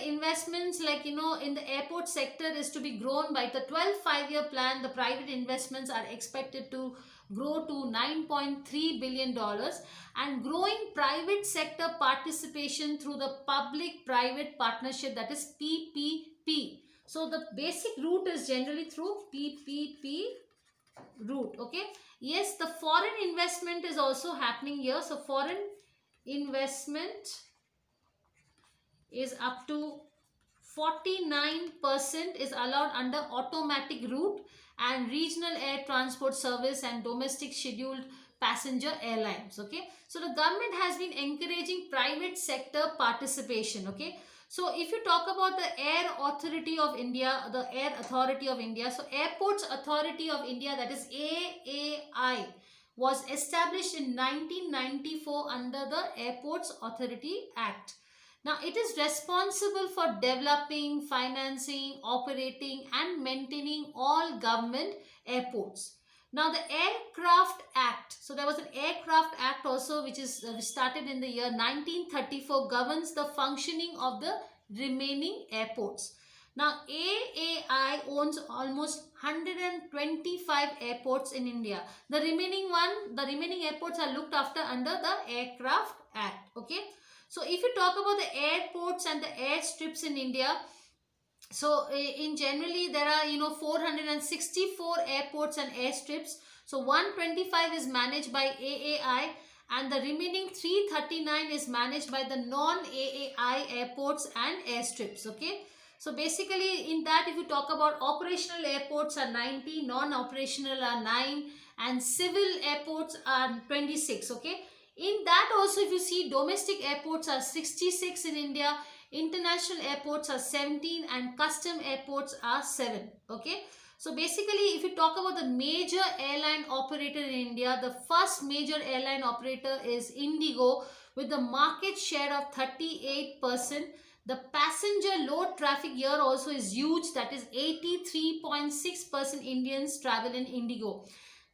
investments, like, in the airport sector is to be grown by the 12 5-year plan. The private investments are expected to grow to $9.3 billion, and growing private sector participation through the public private partnership, that is PPP. So the basic route is generally through PPP route. Okay. Yes, the foreign investment is also happening here. So foreign investment is up to 49% is allowed under automatic route and regional air transport service and domestic scheduled passenger airlines. Okay, so the government has been encouraging private sector participation. Okay, so if you talk about the Air Authority of India, the Air Authority of India, so Airports Authority of India, that is AAI, was established in 1994 under the Airports Authority Act. Now, it is responsible for developing, financing, operating, and maintaining all government airports. Now, the Aircraft Act, so there was an Aircraft Act also, which is started in the year 1934, governs the functioning of the remaining airports. Now, AAI owns almost 125 airports in India. The remaining airports are looked after under the Aircraft Act. Okay. So if you talk about the airports and the airstrips in India, so in generally there are 464 airports and airstrips. So 125 is managed by AAI, and the remaining 339 is managed by the non-AAI airports and airstrips. Okay. So basically in that, if you talk about operational airports are 90, non-operational are 9, and civil airports are 26. Okay. In that also, if you see, domestic airports are 66 in India, international airports are 17, and custom airports are 7. Okay. So basically, if you talk about the major airline operator in India, the first major airline operator is Indigo with the market share of 38%. The passenger load traffic here also is huge, that is 83.6% Indians travel in Indigo.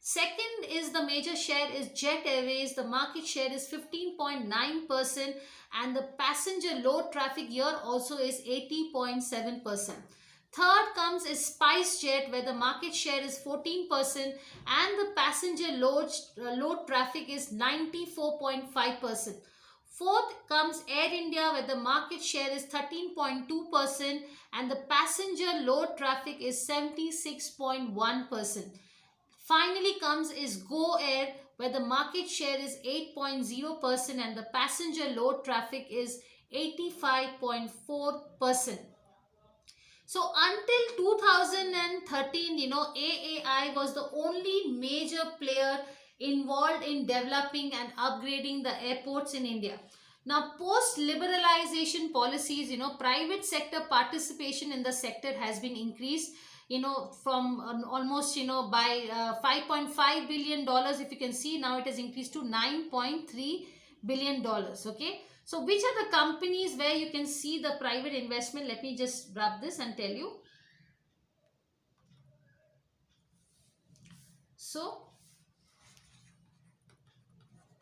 Second is the major share is Jet Airways. The market share is 15.9%, and the passenger load traffic here also is 80.7%. Third comes is SpiceJet, where the market share is 14% and the passenger load traffic is 94.5%. Fourth comes Air India, where the market share is 13.2% and the passenger load traffic is 76.1%. Finally comes is Go Air, where the market share is 8.0% and the passenger load traffic is 85.4%. So until 2013, AAI was the only major player involved in developing and upgrading the airports in India. Now, post-liberalization policies, private sector participation in the sector has been increased, from almost, by $5.5 billion, if you can see, now it has increased to $9.3 billion. Okay. So, which are the companies where you can see the private investment? Let me just grab this and tell you. So,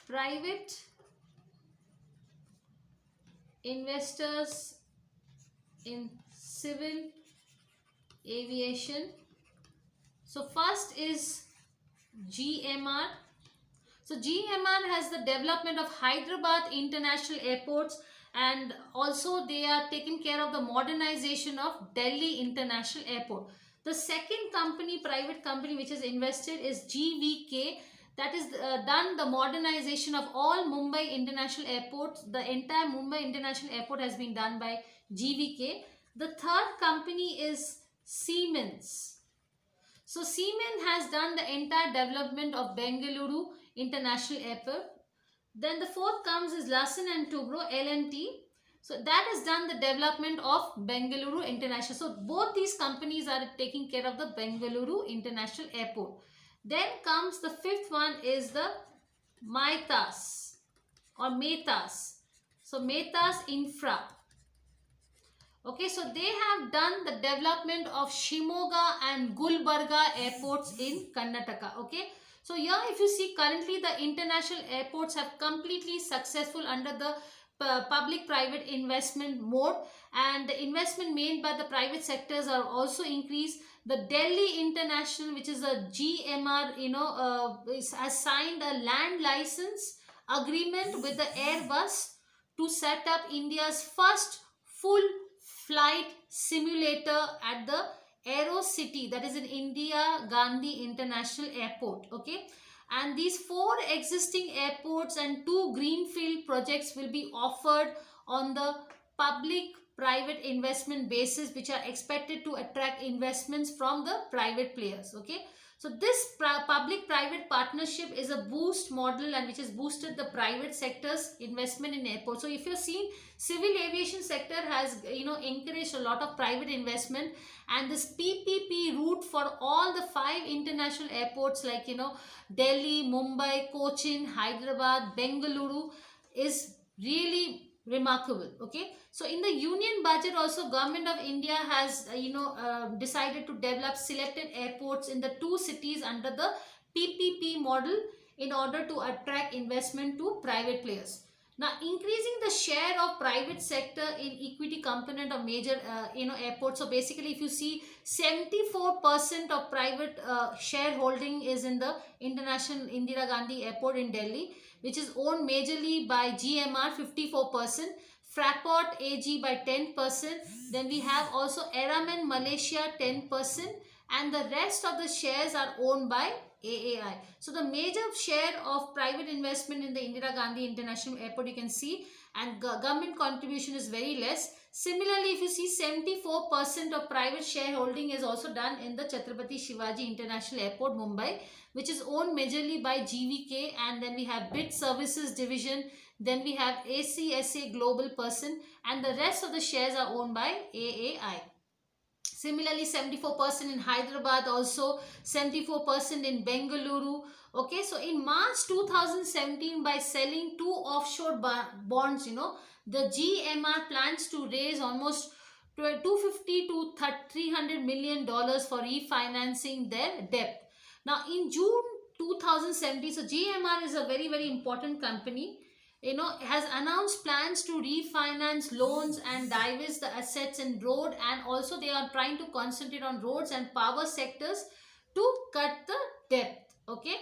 private investors in civil aviation. So first is GMR. So GMR has the development of Hyderabad International Airports, and also they are taking care of the modernization of Delhi International Airport. The second company, private company, which is invested is GVK. That is done the modernization of all Mumbai International Airports. The entire Mumbai International Airport has been done by GVK. The third company is Siemens. So Siemens has done the entire development of Bengaluru International Airport. Then the fourth comes is Larsen & Toubro, L&T. So that has done the development of Bengaluru International. So both these companies are taking care of the Bengaluru International Airport. Then comes the fifth one is the Mehtas or Mehtas. So Mehtas Infra. Okay, so they have done the development of Shimoga and Gulbarga airports in Karnataka. Okay, so here if you see currently the international airports have completely successful under the public private investment mode, and the investment made by the private sectors are also increased. The Delhi International, which is a GMR, has signed a land license agreement with the Airbus to set up India's first full flight simulator at the Aero City, that is in India Gandhi International Airport. Okay, and these four existing airports and two greenfield projects will be offered on the public private investment basis, which are expected to attract investments from the private players. Okay, so this public private partnership is a boost model, and which has boosted the private sector's investment in airports. So if you're seeing, civil aviation sector has encouraged a lot of private investment, and this PPP route for all the five international airports like Delhi, Mumbai, Cochin, Hyderabad, Bengaluru is really remarkable. Okay, so in the union budget also, government of India has decided to develop selected airports in the two cities under the PPP model in order to attract investment to private players. Now, increasing the share of private sector in equity component of major airports. So basically, if you see, 74% of private shareholding is in the International Indira Gandhi Airport in Delhi, which is owned majorly by GMR 54%, Fraport AG by 10%. Then we have also Aeramen Malaysia 10%, and the rest of the shares are owned by AAI. So the major share of private investment in the Indira Gandhi International Airport you can see, and government contribution is very less. Similarly, if you see, 74% of private shareholding is also done in the Chhatrapati Shivaji International Airport, Mumbai, which is owned majorly by GVK, and then we have Bid Services Division, then we have ACSA Global Person, and the rest of the shares are owned by AAI. Similarly, 74% in Hyderabad, also 74% in Bengaluru. Okay, so in March 2017, by selling two offshore bonds, the GMR plans to raise almost 250 to 300 million dollars for refinancing their debt. Now, in June 2017, so GMR is a very, very important company, has announced plans to refinance loans and divest the assets in road, and also they are trying to concentrate on roads and power sectors to cut the debt. Okay,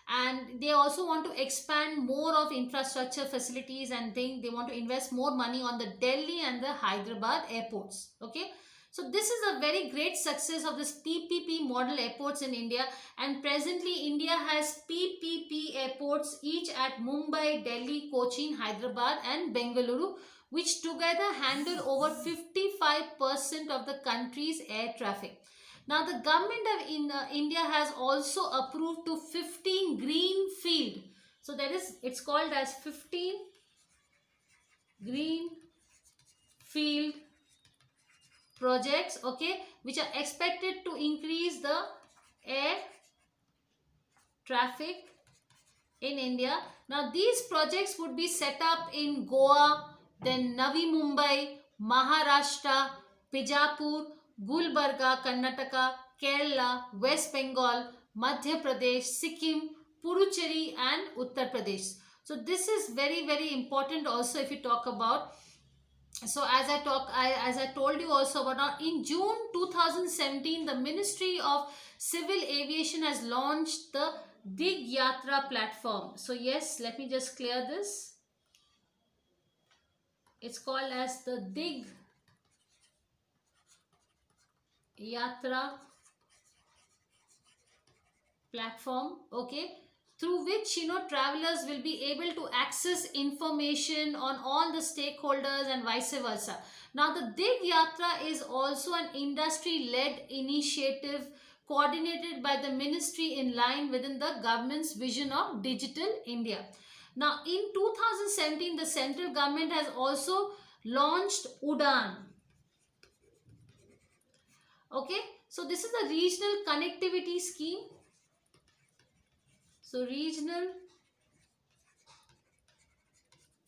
and they also want to expand more of infrastructure facilities, and they want to invest more money on the Delhi and the Hyderabad airports. Okay, so this is a very great success of this PPP model airports in India, and presently India has PPP airports each at Mumbai, Delhi, Cochin, Hyderabad and Bengaluru, which together handle over 55% of the country's air traffic. Now, the government of India has also approved to 15 green field. So that is, it's called as 15 green field projects, okay, which are expected to increase the air traffic in India. Now, these projects would be set up in Goa, then Navi Mumbai, Maharashtra, Bijapur, Gulbarga, Karnataka, Kerala, West Bengal, Madhya Pradesh, Sikkim, Puducherry and Uttar Pradesh. So this is very, very important also if you talk about. So as I told you also about, now in June 2017, the Ministry of Civil Aviation has launched the Dig Yatra platform. So yes, let me just clear this. It's called as the Dig Yatra platform, okay, through which travelers will be able to access information on all the stakeholders and vice versa. Now, the Dig Yatra is also an industry-led initiative coordinated by the ministry in line within the government's vision of Digital India. Now, in 2017, the central government has also launched UDAN. Okay, so this is the regional connectivity scheme. So, regional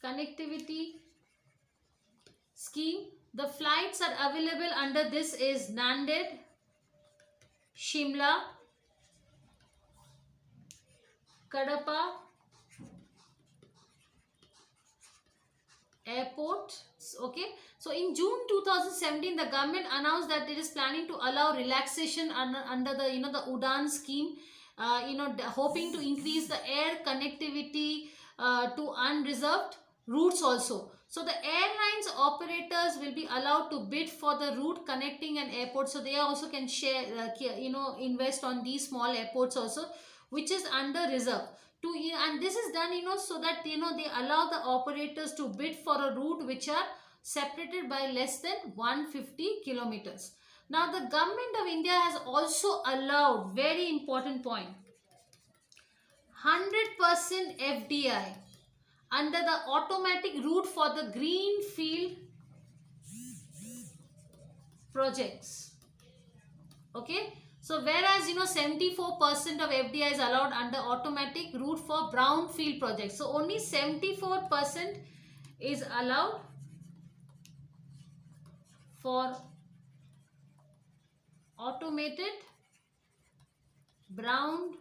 connectivity scheme. The flights are available under this is Nanded, Shimla, Kadapa, airport. Okay, so in June 2017 the government announced that it is planning to allow relaxation under the the Udan scheme, hoping to increase the air connectivity to unreserved routes also. So the airlines operators will be allowed to bid for the route connecting an airport, so they also can share, invest on these small airports also, which is under reserve to, and this is done, so that they allow the operators to bid for a route which are separated by less than 150 kilometers. Now the government of India has also allowed, very important point, 100% FDI under the automatic route for the greenfield projects. Okay, so whereas 74% of FDI is allowed under automatic route for brownfield projects, so only 74% is allowed for automated brownfield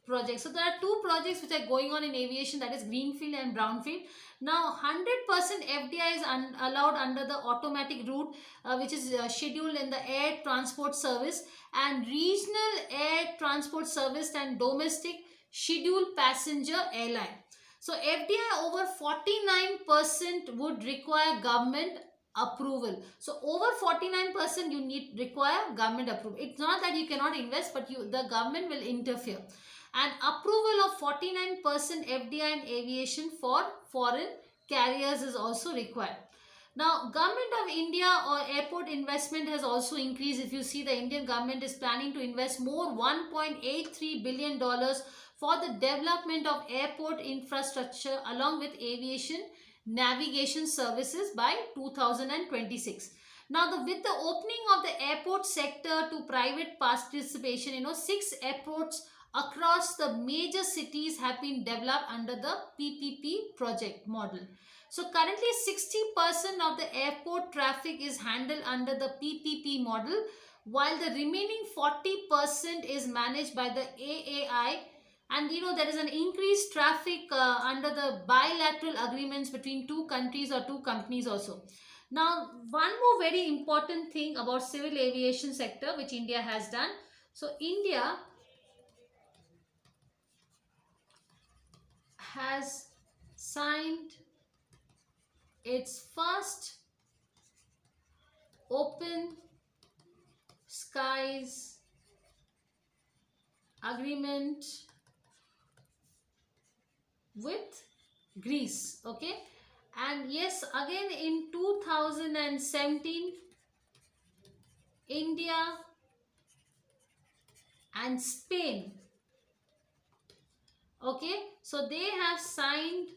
projects. So there are two projects which are going on in aviation, that is greenfield and brownfield. Now 100% FDI is allowed under the automatic route, which is scheduled in the air transport service and regional air transport service and domestic scheduled passenger airline. So FDI over 49% would require government approval. So over 49% you need require government approval. It's not that you cannot invest, but the government will interfere. And approval of 49% FDI in aviation for foreign carriers is also required. Now, Government of India or airport investment has also increased. If you see, the Indian government is planning to invest more $1.83 billion for the development of airport infrastructure along with aviation navigation services by 2026. Now, with the opening of the airport sector to private participation, 6 airports across the major cities have been developed under the PPP project model. So currently 60% of the airport traffic is handled under the PPP model, while the remaining 40% is managed by the AAI. And there is an increased traffic under the bilateral agreements between two countries or two companies also. Now, one more very important thing about civil aviation sector which India has done. So India has signed its first open skies agreement with Greece. Okay, and yes, again in 2017 India and Spain, okay, so they have signed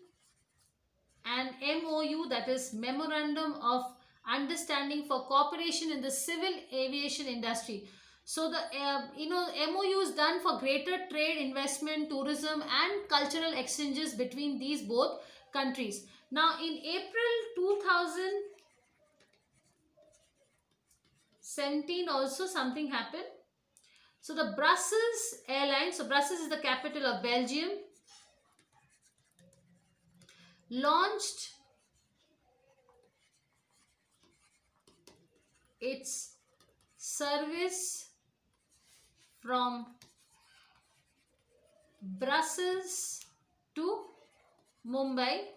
an MOU, that is Memorandum of Understanding for Cooperation in the Civil Aviation Industry. So the MOU is done for greater trade, investment, tourism and cultural exchanges between these both countries. Now in April 2017 also something happened. So the Brussels Airlines, so Brussels is the capital of Belgium, launched its service from Brussels to Mumbai.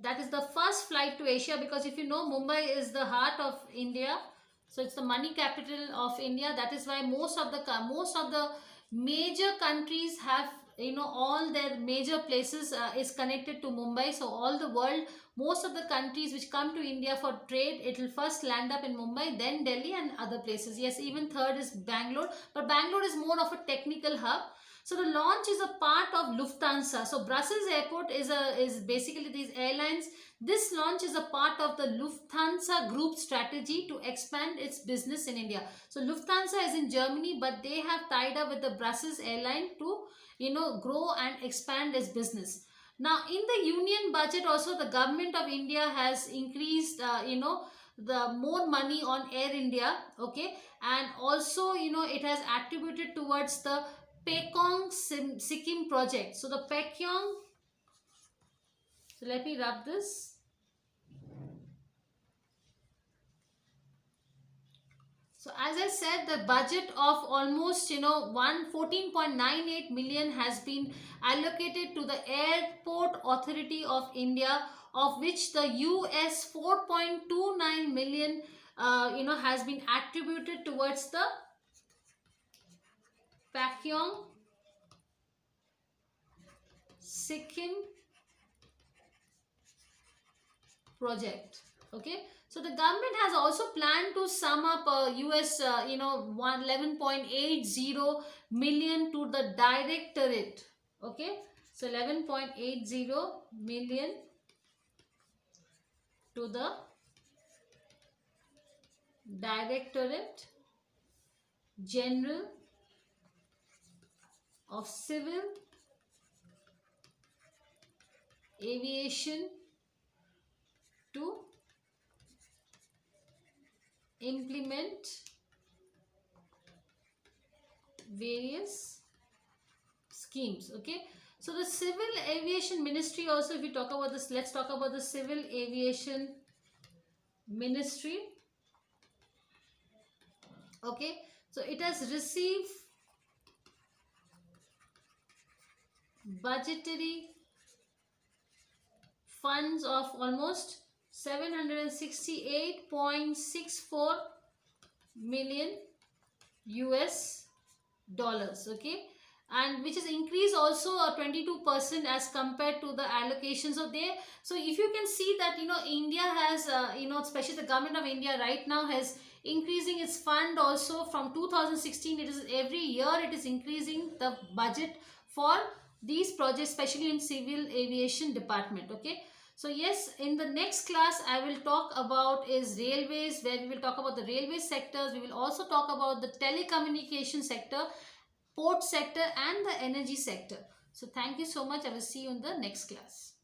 That is the first flight to Asia, because if you know, Mumbai is the heart of India, so it's the money capital of India. That is why most of the major countries have, all their major places is connected to Mumbai. So all the world, most of the countries which come to India for trade, it will first land up in Mumbai, then Delhi and other places. Yes, even third is Bangalore, but Bangalore is more of a technical hub. So the launch is a part of Lufthansa. So Brussels Airport is basically these airlines. This launch is a part of the Lufthansa Group strategy to expand its business in India. So Lufthansa is in Germany, but they have tied up with the Brussels airline to grow and expand its business. Now in the union budget also, the government of India has increased the more money on Air India, okay, and also it has attributed towards the Pekong Sikkim project. So the Pekong So let me rub this. So as I said, the budget of almost 14.98 million has been allocated to the Airport Authority of India, of which the US 4.29 million has been attributed towards the Pakyong Sikkim project. Okay, so the government has also planned to sum up US 11.80 million to the directorate. Okay, so 11.80 million to the Directorate General of Civil Aviation to implement various schemes. Okay, so the Civil Aviation Ministry also, if we talk about this, let's talk about the Civil Aviation Ministry. Okay, so it has received budgetary funds of almost 768.64 million US dollars. Okay, and which is increased also 22% as compared to the allocation. So if you can see that India has especially the government of India right now has increasing its fund also from 2016. It is every year it is increasing the budget for these projects, especially in civil aviation department. Okay, so yes, in the next class I will talk about is railways, where we will talk about the railway sectors. We will also talk about the telecommunication sector, port sector and the energy sector. So thank you so much. I will see you in the next class.